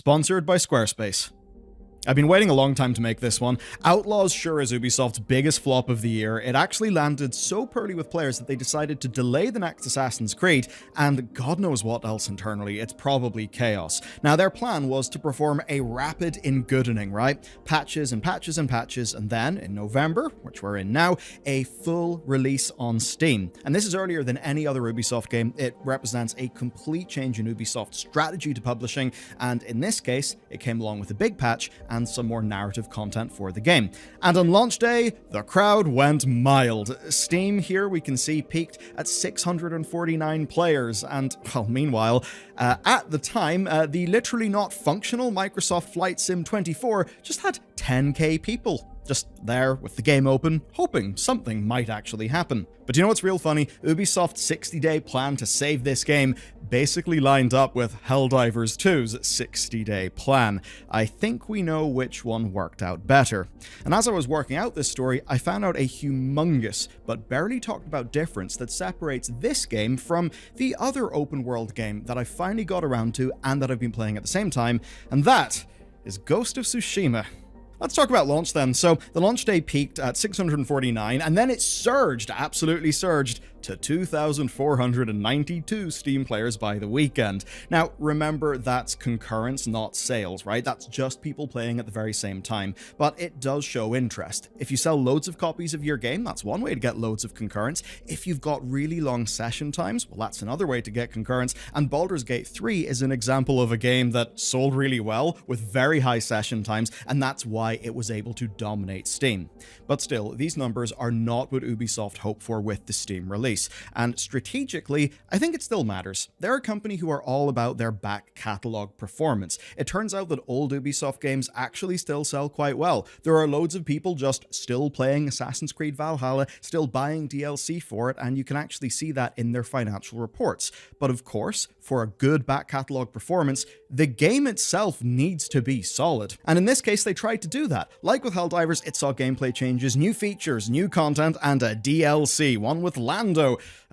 sponsored by Squarespace. I've been waiting a long time to make this one. Outlaws sure is Ubisoft's biggest flop of the year. It actually landed so poorly with players that they decided to delay the next Assassin's Creed, and God knows what else internally. It's probably chaos. Now, their plan was to perform a rapid in-goodening, right? Patches and patches and patches, and then, in November, which we're in now, a full release on Steam. And this is earlier than any other Ubisoft game. It represents a complete change in Ubisoft's strategy to publishing, and in this case, it came along with a big patch and some more narrative content for the game. And on launch day, the crowd went mild. Steam here we can see peaked at 649 players, and, well, meanwhile, at the time, the literally not functional Microsoft Flight Sim 24 just had 10k people. Just there with the game open, hoping something might actually happen. But you know what's real funny? Ubisoft's 60-day plan to save this game basically lined up with Helldivers 2's 60-day plan. I think we know which one worked out better. And as I was working out this story, I found out a humongous, but barely talked about difference that separates this game from the other open-world game that I finally got around to and that I've been playing at the same time, and that is Ghost of Tsushima. Let's talk about launch then. So the launch day peaked at 649, and then it surged, absolutely surged, to 2,492 Steam players by the weekend. Now, remember, that's concurrence, not sales, right? That's just people playing at the very same time, but it does show interest. If you sell loads of copies of your game, that's one way to get loads of concurrence. If you've got really long session times, well, that's another way to get concurrence, and Baldur's Gate 3 is an example of a game that sold really well with very high session times, and that's why it was able to dominate Steam. But still, these numbers are not what Ubisoft hoped for with the Steam release. And strategically, I think it still matters. They're a company who are all about their back catalog performance. It turns out that old Ubisoft games actually still sell quite well. There are loads of people just still playing Assassin's Creed Valhalla, still buying DLC for it, and you can actually see that in their financial reports. But of course, for a good back catalog performance, the game itself needs to be solid. And in this case, they tried to do that. Like with Helldivers, it saw gameplay changes, new features, new content, and a DLC, one with Lando,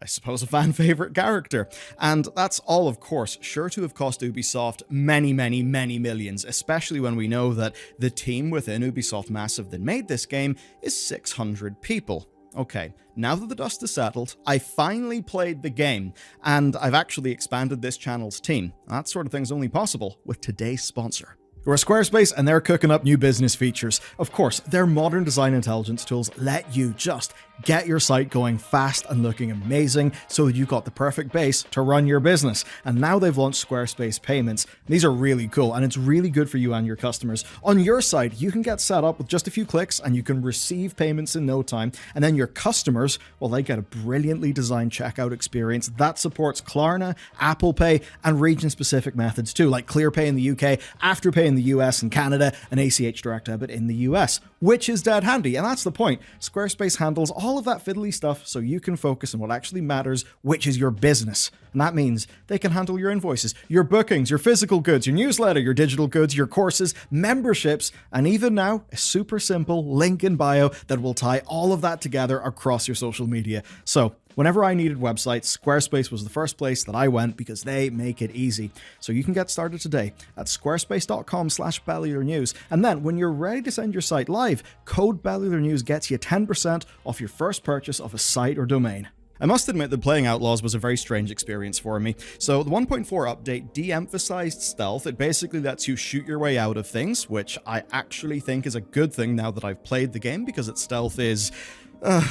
I suppose a fan favorite character. And that's all, of course, sure to have cost Ubisoft many, many, many millions, especially when we know that the team within Ubisoft Massive that made this game is 600 people. Okay, now that the dust has settled, I finally played the game, and I've actually expanded this channel's team. That sort of thing's only possible with today's sponsor. We're Squarespace, and they're cooking up new business features. Of course, their modern design intelligence tools let you just get your site going fast and looking amazing so that you've got the perfect base to run your business. And now they've launched Squarespace Payments. These are really cool, and it's really good for you and your customers. On your site, you can get set up with just a few clicks, and you can receive payments in no time. And then your customers, well, they get a brilliantly designed checkout experience that supports Klarna, Apple Pay, and region-specific methods too, like ClearPay in the UK, Afterpay in the US and Canada, and ACH Direct Debit in the US, which is dead handy. And that's the point. Squarespace handles all of that fiddly stuff so you can focus on what actually matters, which is your business. And that means they can handle your invoices, your bookings, your physical goods, your newsletter, your digital goods, your courses, memberships, and even now, a super simple link in bio that will tie all of that together across your social media. So whenever I needed websites, Squarespace was the first place that I went because they make it easy. So you can get started today at squarespace.com/Bellular News. And then when you're ready to send your site live, code Bellular News gets you 10% off your first purchase of a site or domain. I must admit that playing Outlaws was a very strange experience for me. So the 1.4 update de-emphasized stealth. It basically lets you shoot your way out of things, which I actually think is a good thing now that I've played the game, because its stealth is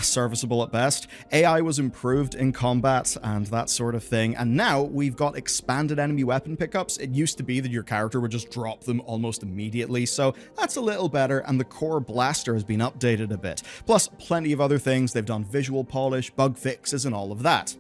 serviceable at best. AI was improved in combat and that sort of thing, and now we've got expanded enemy weapon pickups. It used to be that your character would just drop them almost immediately, so that's a little better, and the core blaster has been updated a bit. Plus, plenty of other things. They've done visual polish, bug fixes, and all of that.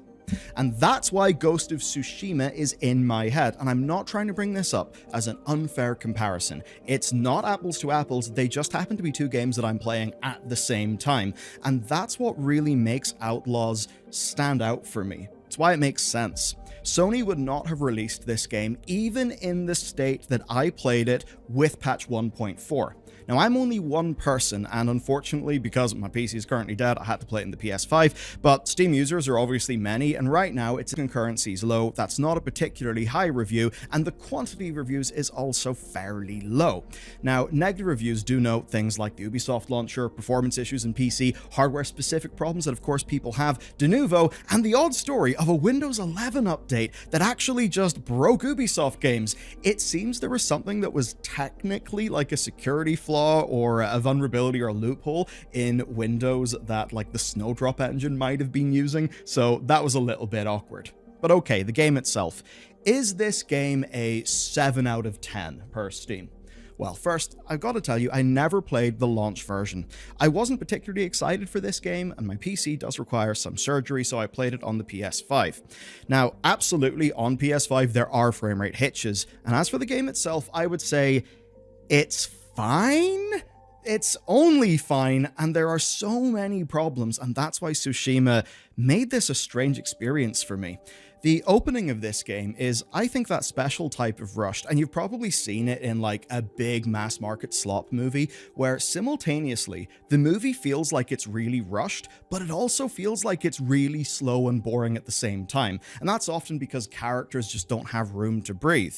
And that's why Ghost of Tsushima is in my head, and I'm not trying to bring this up as an unfair comparison. It's not apples to apples, they just happen to be two games that I'm playing at the same time, and that's what really makes Outlaws stand out for me. It's why it makes sense. Sony would not have released this game even in the state that I played it with patch 1.4. Now, I'm only one person, and unfortunately, because my PC is currently dead, I had to play it in the PS5, but Steam users are obviously many, and right now its concurrency is low. That's not a particularly high review, and the quantity of reviews is also fairly low. Now, negative reviews do note things like the Ubisoft launcher, performance issues in PC, hardware-specific problems that of course people have, de novo, and the odd story of a Windows 11 update that actually just broke Ubisoft games. It seems there was something that was technically like a security flaw or a vulnerability or a loophole in Windows that like the Snowdrop engine might have been using, so that was a little bit awkward. But okay, the game itself. Is this game a 7 out of 10 per Steam? Well, first, I've got to tell you, I never played the launch version. I wasn't particularly excited for this game, and my PC does require some surgery, so I played it on the PS5. Now, absolutely, on PS5, there are frame rate hitches, and as for the game itself, I would say it's fine? It's only fine, and there are so many problems, and that's why Tsushima made this a strange experience for me. The opening of this game is, I think, that special type of rushed, and you've probably seen it in like a big mass market slop movie, where simultaneously the movie feels like it's really rushed, but it also feels like it's really slow and boring at the same time. And that's often because characters just don't have room to breathe.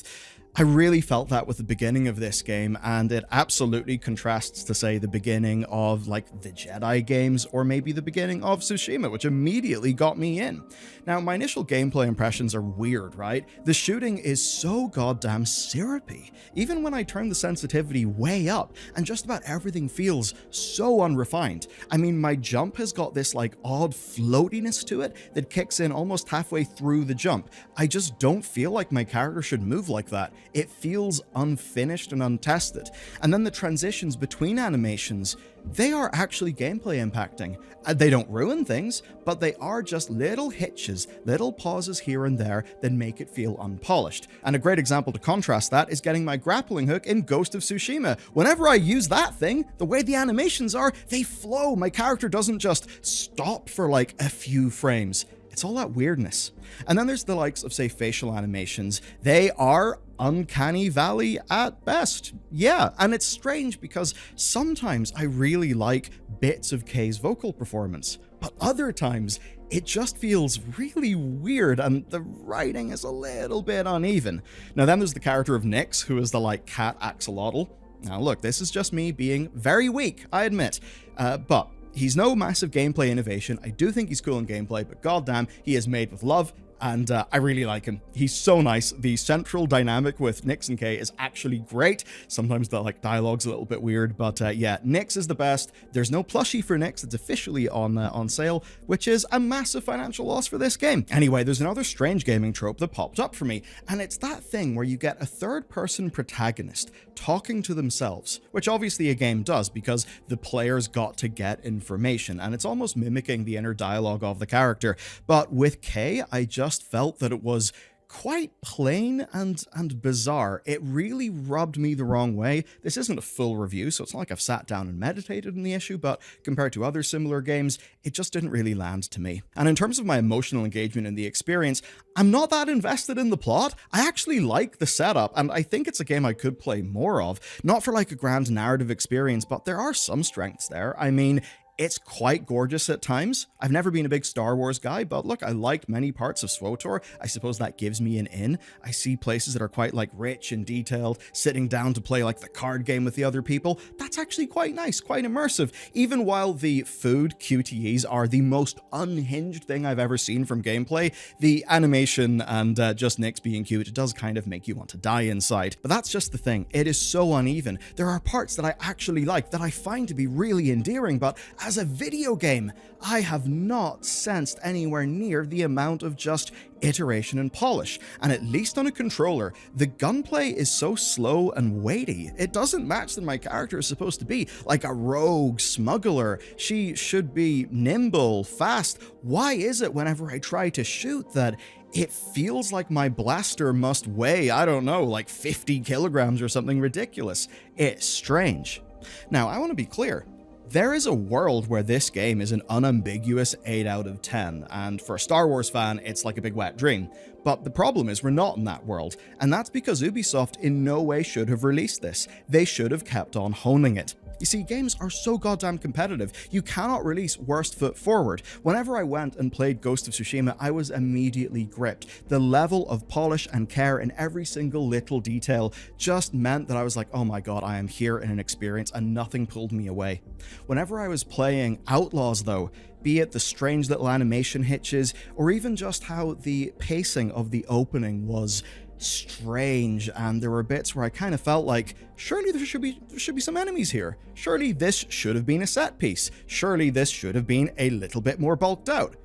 I really felt that with the beginning of this game, and it absolutely contrasts to, say, the beginning of, like, the Jedi games, or maybe the beginning of Tsushima, which immediately got me in. Now, my initial gameplay impressions are weird, right? The shooting is so goddamn syrupy, even when I turn the sensitivity way up, and just about everything feels so unrefined. I mean, my jump has got this, like, odd floatiness to it that kicks in almost halfway through the jump. I just don't feel like my character should move like that. It feels unfinished and untested. And then the transitions between animations, they are actually gameplay impacting. They don't ruin things, but they are just little hitches, little pauses here and there that make it feel unpolished. And a great example to contrast that is getting my grappling hook in Ghost of Tsushima. Whenever I use that thing, the way the animations are, they flow. My character doesn't just stop for like a few frames. It's all that weirdness. And then there's the likes of, say, facial animations. They are uncanny valley at best. Yeah, and it's strange because sometimes I really like bits of Kay's vocal performance, but other times it just feels really weird and the writing is a little bit uneven. Now then there's the character of Nyx, who is the like cat axolotl. Now look, this is just me being very weak, I admit, but he's no massive gameplay innovation. I do think he's cool in gameplay, but goddamn, he is made with love, and I really like him. He's so nice. The central dynamic with Nyx and Kay is actually great. Sometimes the like dialogue's a little bit weird, but yeah, Nyx is the best. There's no plushie for Nyx. It's officially on sale, which is a massive financial loss for this game. Anyway, there's another strange gaming trope that popped up for me, and it's that thing where you get a third-person protagonist talking to themselves, which obviously a game does because the player's got to get information, and it's almost mimicking the inner dialogue of the character. But with Kay, I just felt that it was quite plain and bizarre. It really rubbed me the wrong way. This isn't a full review, so it's not like I've sat down and meditated on the issue, but compared to other similar games, it just didn't really land to me. And in terms of my emotional engagement in the experience, I'm not that invested in the plot. I actually like the setup, and I think it's a game I could play more of. Not for like a grand narrative experience, but there are some strengths there. I mean, it's quite gorgeous at times. I've never been a big Star Wars guy, but look, I liked many parts of SWTOR. I suppose that gives me an in. I see places that are quite like rich and detailed, sitting down to play like the card game with the other people. That's actually quite nice, quite immersive. Even while the food QTEs are the most unhinged thing I've ever seen from gameplay, the animation and just Nyx being cute, it does kind of make you want to die inside. But that's just the thing. It is so uneven. There are parts that I actually like, that I find to be really endearing, but as a video game, I have not sensed anywhere near the amount of just iteration and polish. And at least on a controller, the gunplay is so slow and weighty. It doesn't match that my character is supposed to be like a rogue smuggler. She should be nimble, fast. Why is it whenever I try to shoot that it feels like my blaster must weigh, I don't know, like 50 kilograms or something ridiculous? It's strange. Now, I want to be clear. There is a world where this game is an unambiguous 8 out of 10, and for a Star Wars fan, it's like a big wet dream. But the problem is we're not in that world, and that's because Ubisoft in no way should have released this. They should have kept on honing it. You see, games are so goddamn competitive, you cannot release worst foot forward. Whenever I went and played Ghost of Tsushima, I was immediately gripped. The level of polish and care in every single little detail just meant that I was like, oh my god, I am here in an experience, and nothing pulled me away. Whenever I was playing Outlaws though, be it the strange little animation hitches, or even just how the pacing of the opening was strange, and there were bits where I kind of felt like, surely there should be some enemies here. Surely this should have been a set piece. Surely this should have been a little bit more bulked out.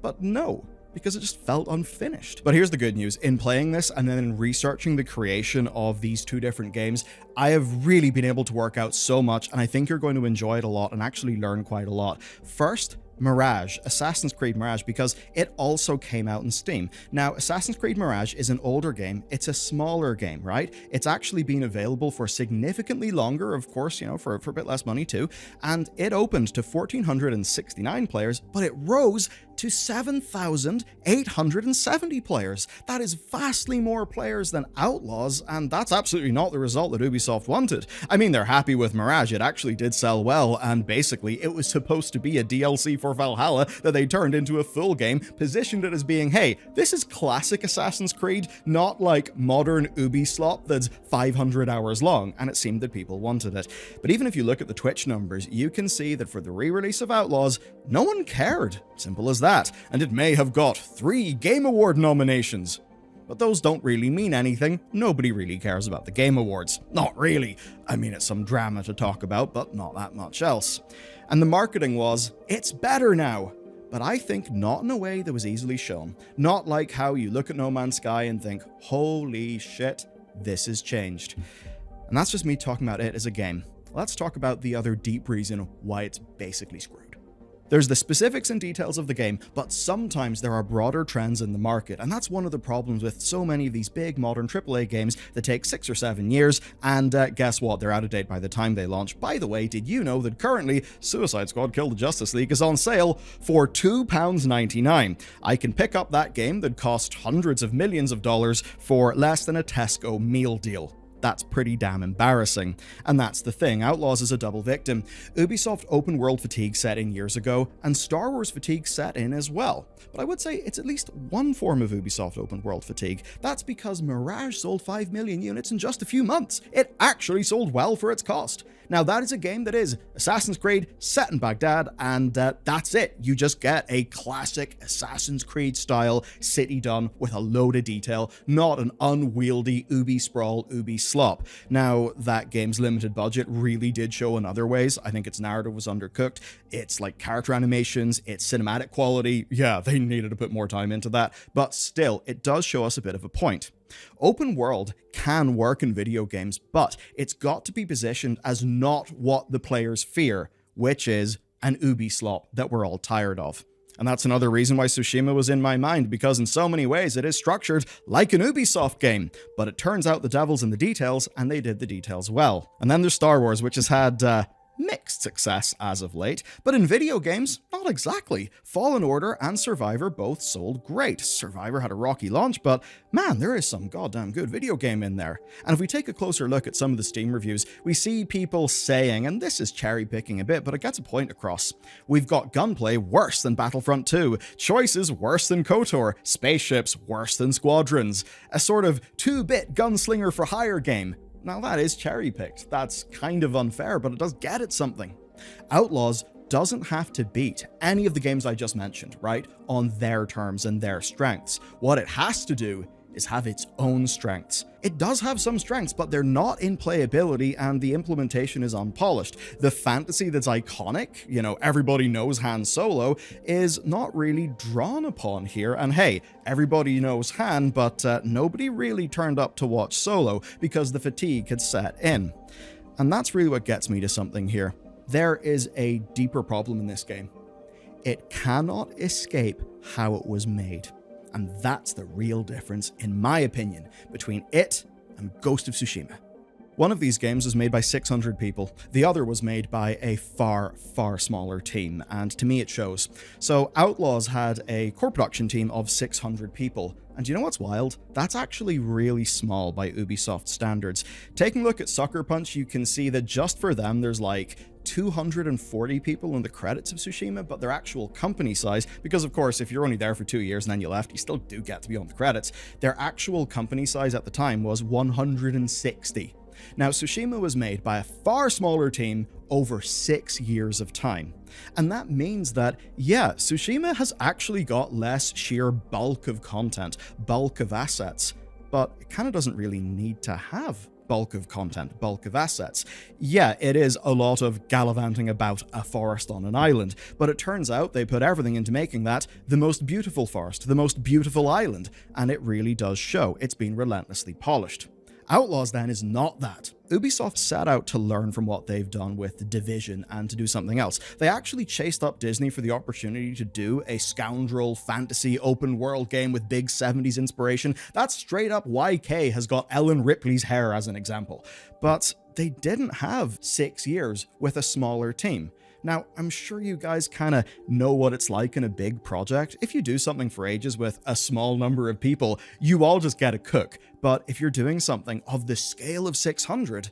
But no, because it just felt unfinished. But here's the good news. In playing this and then in researching the creation of these two different games, I have really been able to work out so much, and I think you're going to enjoy it a lot and actually learn quite a lot. First, Mirage, Assassin's Creed Mirage, because it also came out in Steam. Now, Assassin's Creed Mirage is an older game. It's a smaller game, right? It's actually been available for significantly longer, of course, you know, for a bit less money too. And it opened to 1,469 players, but it rose to 7,870 players. That is vastly more players than Outlaws, and that's absolutely not the result that Ubisoft wanted. I mean, they're happy with Mirage. It actually did sell well, and basically it was supposed to be a DLC for Valhalla that they turned into a full game, positioned it as being, hey, this is classic Assassin's Creed, not like modern Ubisoft that's 500 hours long, and it seemed that people wanted it. But even if you look at the Twitch numbers, you can see that for the re-release of Outlaws, no one cared. Simple as that. And it may have got 3 Game Award nominations. But those don't really mean anything. Nobody really cares about the Game Awards. Not really. I mean, it's some drama to talk about, but not that much else. And the marketing was, it's better now. But I think not in a way that was easily shown. Not like how you look at No Man's Sky and think, holy shit, this has changed. And that's just me talking about it as a game. Let's talk about the other deep reason why it's basically screwed. There's the specifics and details of the game, but sometimes there are broader trends in the market, and that's one of the problems with so many of these big modern AAA games that take 6 or 7 years, and guess what? They're out of date by the time they launch. By the way, did you know that currently Suicide Squad Kill the Justice League is on sale for £2.99? I can pick up that game that cost hundreds of millions of dollars for less than a Tesco meal deal. That's pretty damn embarrassing. And that's the thing, Outlaws is a double victim. Ubisoft open world fatigue set in years ago, and Star Wars fatigue set in as well. But I would say it's at least one form of Ubisoft open world fatigue. That's because Mirage sold 5 million units in just a few months. It actually sold well for its cost. Now that is a game that is Assassin's Creed set in Baghdad, and that's it. You just get a classic Assassin's Creed style city done with a load of detail, not an unwieldy Ubi sprawl, Ubi slop. Now that game's limited budget really did show in other ways. I think its narrative was undercooked. It's like character animations, its cinematic quality. Yeah, they needed to put more time into that, but still, it does show us a bit of a point. Open world can work in video games, but it's got to be positioned as not what the players fear, which is an Ubi slop that we're all tired of. And that's another reason why Tsushima was in my mind, because in so many ways it is structured like an Ubisoft game, but it turns out the devil's in the details, and they did the details well. And then there's Star Wars, which has had mixed success as of late, but in video games, not exactly. Fallen Order and Survivor both sold great. Survivor had a rocky launch, but man, there is some goddamn good video game in there. And if we take a closer look at some of the Steam reviews, we see people saying, and this is cherry picking a bit, but it gets a point across, we've got gunplay worse than Battlefront 2, choices worse than KOTOR, spaceships worse than Squadrons, a sort of 2-bit gunslinger for hire game. Now that is cherry-picked. That's kind of unfair, but it does get at something. Outlaws doesn't have to beat any of the games I just mentioned, right? On their terms and their strengths. What it has to do is have its own strengths. It does have some strengths, but they're not in playability, and the implementation is unpolished. The fantasy that's iconic, you know, everybody knows Han Solo, is not really drawn upon here. And hey, everybody knows Han, but nobody really turned up to watch Solo because the fatigue had set in. And that's really what gets me to something here. There is a deeper problem in this game. It cannot escape how it was made. And that's the real difference, in my opinion, between it and Ghost of Tsushima. One of these games was made by 600 people. The other was made by a far, far smaller team, and to me it shows. So Outlaws had a core production team of 600 people. And you know what's wild? That's actually really small by Ubisoft standards. Taking a look at Sucker Punch, you can see that just for them, there's like 240 people in the credits of Tsushima, but their actual company size, because of course, if you're only there for 2 years and then you left, you still do get to be on the credits. Their actual company size at the time was 160. Now, Tsushima was made by a far smaller team over 6 years of time. And that means that, yeah, Tsushima has actually got less sheer bulk of content, bulk of assets, but it kind of doesn't really need to have bulk of content, bulk of assets. Yeah, it is a lot of gallivanting about a forest on an island, but it turns out they put everything into making that the most beautiful forest, the most beautiful island, and it really does show. It's been relentlessly polished. Outlaws then is not that. Ubisoft set out to learn from what they've done with The Division and to do something else. They actually chased up Disney for the opportunity to do a scoundrel fantasy open world game with big 70s inspiration. That's straight up why Kay has got Ellen Ripley's hair as an example. But they didn't have 6 years with a smaller team. Now, I'm sure you guys kind of know what it's like in a big project. If you do something for ages with a small number of people, you all just get a cook. But if you're doing something of the scale of 600,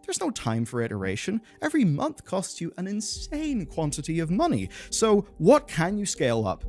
there's no time for iteration. Every month costs you an insane quantity of money. So what can you scale up?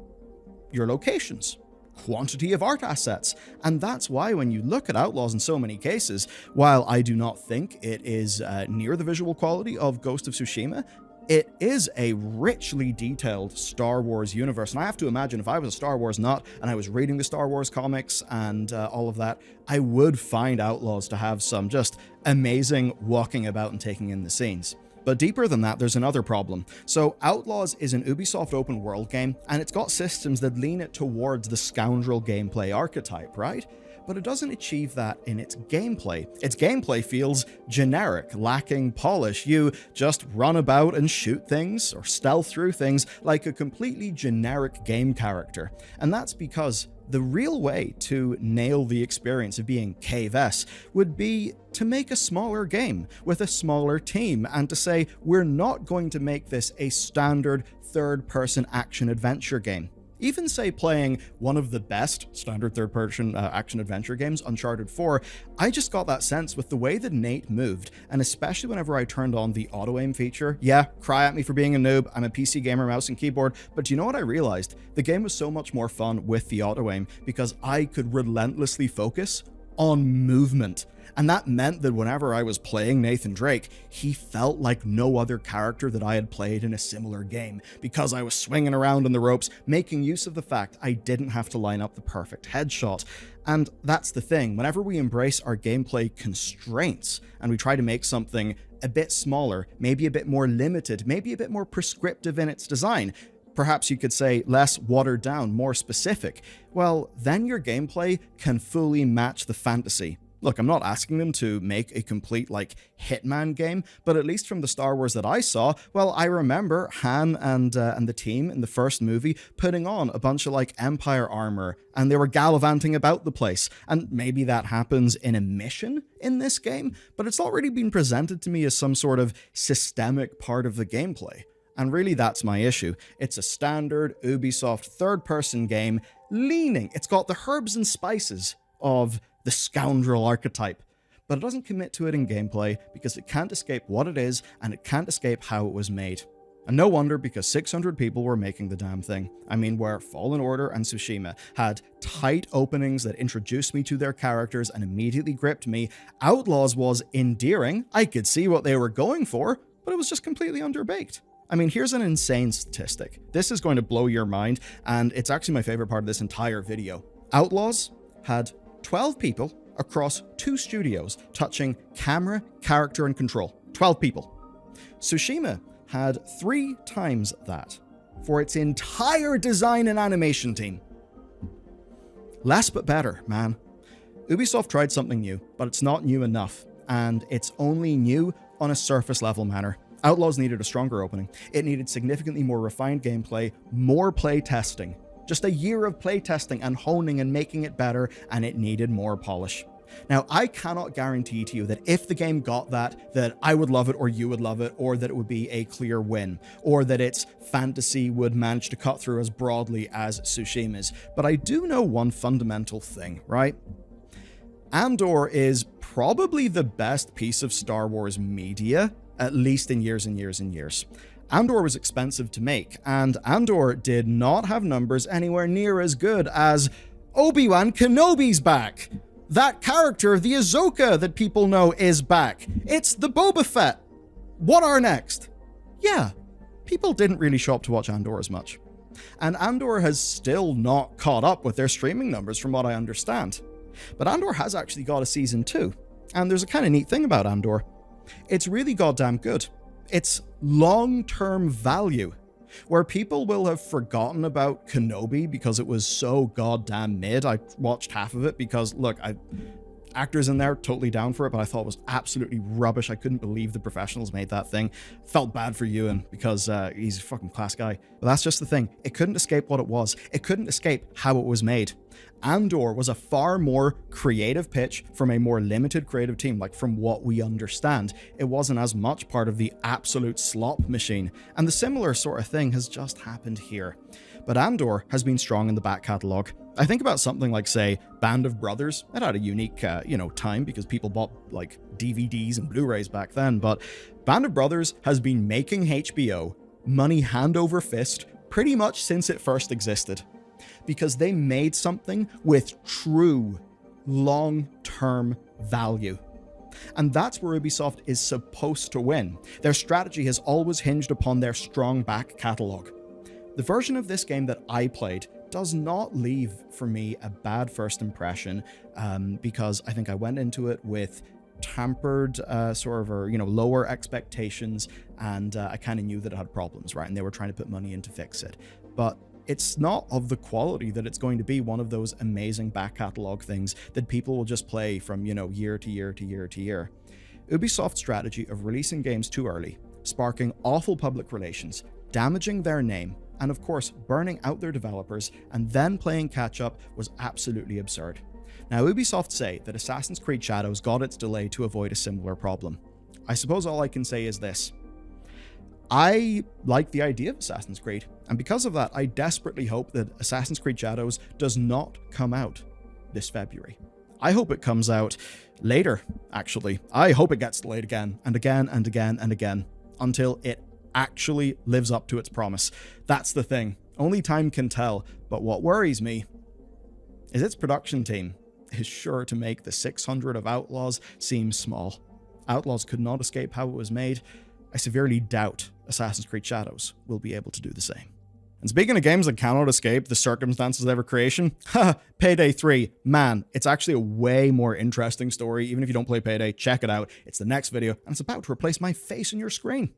Your locations. Quantity of art assets. And that's why when you look at Outlaws in so many cases, while I do not think it is near the visual quality of Ghost of Tsushima, it is a richly detailed Star Wars universe, and I have to imagine if I was a Star Wars nut and I was reading the Star Wars comics and all of that, I would find Outlaws to have some just amazing walking about and taking in the scenes. But deeper than that, there's another problem. So Outlaws is an Ubisoft open world game, and it's got systems that lean it towards the scoundrel gameplay archetype, right? But it doesn't achieve that in its gameplay. Its gameplay feels generic, lacking polish. You just run about and shoot things or stealth through things like a completely generic game character. And that's because the real way to nail the experience of being Cave S would be to make a smaller game with a smaller team and to say, we're not going to make this a standard third-person action-adventure game. Even say playing one of the best standard third-person action-adventure games, Uncharted 4, I just got that sense with the way that Nate moved, and especially whenever I turned on the auto-aim feature. Yeah, cry at me for being a noob, I'm a PC gamer, mouse and keyboard, but you know what I realized? The game was so much more fun with the auto-aim because I could relentlessly focus on movement. And that meant that whenever I was playing Nathan Drake, he felt like no other character that I had played in a similar game, because I was swinging around on the ropes, making use of the fact I didn't have to line up the perfect headshot. And that's the thing, whenever we embrace our gameplay constraints and we try to make something a bit smaller, maybe a bit more limited, maybe a bit more prescriptive in its design, perhaps you could say less watered down, more specific, well, then your gameplay can fully match the fantasy. Look, I'm not asking them to make a complete, Hitman game, but at least from the Star Wars that I saw, well, I remember Han and the team in the first movie putting on a bunch of, Empire armor, and they were gallivanting about the place. And maybe that happens in a mission in this game, but it's already been presented to me as some sort of systemic part of the gameplay. And really, that's my issue. It's a standard Ubisoft third-person game it's got the herbs and spices of the scoundrel archetype, but it doesn't commit to it in gameplay because it can't escape what it is and it can't escape how it was made. And no wonder, because 600 people were making the damn thing. I mean, where Fallen Order and Tsushima had tight openings that introduced me to their characters and immediately gripped me, Outlaws was endearing, I could see what they were going for, but it was just completely underbaked. I mean, here's an insane statistic. This is going to blow your mind, and it's actually my favorite part of this entire video. Outlaws had 12 people across 2 studios touching camera, character, and control. 12 people. Tsushima had 3 times that for its entire design and animation team. Less but better, man. Ubisoft tried something new, but it's not new enough, and it's only new on a surface level manner. Outlaws needed a stronger opening. It needed significantly more refined gameplay, more play testing. Just a year of playtesting and honing and making it better, and it needed more polish. Now, I cannot guarantee to you that if the game got that I would love it or you would love it, or that it would be a clear win, or that its fantasy would manage to cut through as broadly as Tsushima's. But I do know one fundamental thing, right? Andor is probably the best piece of Star Wars media, at least in years and years and years. Andor was expensive to make, and Andor did not have numbers anywhere near as good as Obi-Wan Kenobi's back. That character, the Ahsoka that people know, is back. It's the Boba Fett. What are next? Yeah, people didn't really show up to watch Andor as much. And Andor has still not caught up with their streaming numbers from what I understand. But Andor has actually got a season 2. And there's a kind of neat thing about Andor. It's really goddamn good. It's long-term value, where people will have forgotten about Kenobi because it was so goddamn mid. I watched half of it because, look, actors in there totally down for it, but I thought it was absolutely rubbish. I couldn't believe the professionals made that thing. Felt bad for Ewan because he's a fucking class guy. But that's just the thing. It couldn't escape what it was. It couldn't escape how it was made. Andor was a far more creative pitch from a more limited creative team, like from what we understand. It wasn't as much part of the absolute slop machine, and the similar sort of thing has just happened here. But Andor has been strong in the back catalogue. I think about something like, say, Band of Brothers. It had a unique, time because people bought, like, DVDs and Blu-rays back then, but Band of Brothers has been making HBO money hand over fist pretty much since it first existed. Because they made something with true long-term value. And that's where Ubisoft is supposed to win. Their strategy has always hinged upon their strong back catalogue. The version of this game that I played does not leave for me a bad first impression, because I think I went into it with tampered lower expectations, and I kind of knew that it had problems, right? And they were trying to put money in to fix it. But it's not of the quality that it's going to be one of those amazing back catalog things that people will just play from, year to year to year to year. Ubisoft's strategy of releasing games too early, sparking awful public relations, damaging their name, and of course burning out their developers and then playing catch up was absolutely absurd. Now, Ubisoft say that Assassin's Creed Shadows got its delay to avoid a similar problem. I suppose all I can say is this. I like the idea of Assassin's Creed, and because of that, I desperately hope that Assassin's Creed Shadows does not come out this February. I hope it comes out later, actually. I hope it gets delayed again, and again, and again, and again, until it actually lives up to its promise. That's the thing. Only time can tell, but what worries me is its production team is sure to make the 600 of Outlaws seem small. Outlaws could not escape how it was made. I severely doubt Assassin's Creed Shadows will be able to do the same. And speaking of games that cannot escape the circumstances of their creation, Payday 3, man, it's actually a way more interesting story. Even if you don't play Payday, check it out. It's the next video, and it's about to replace my face on your screen.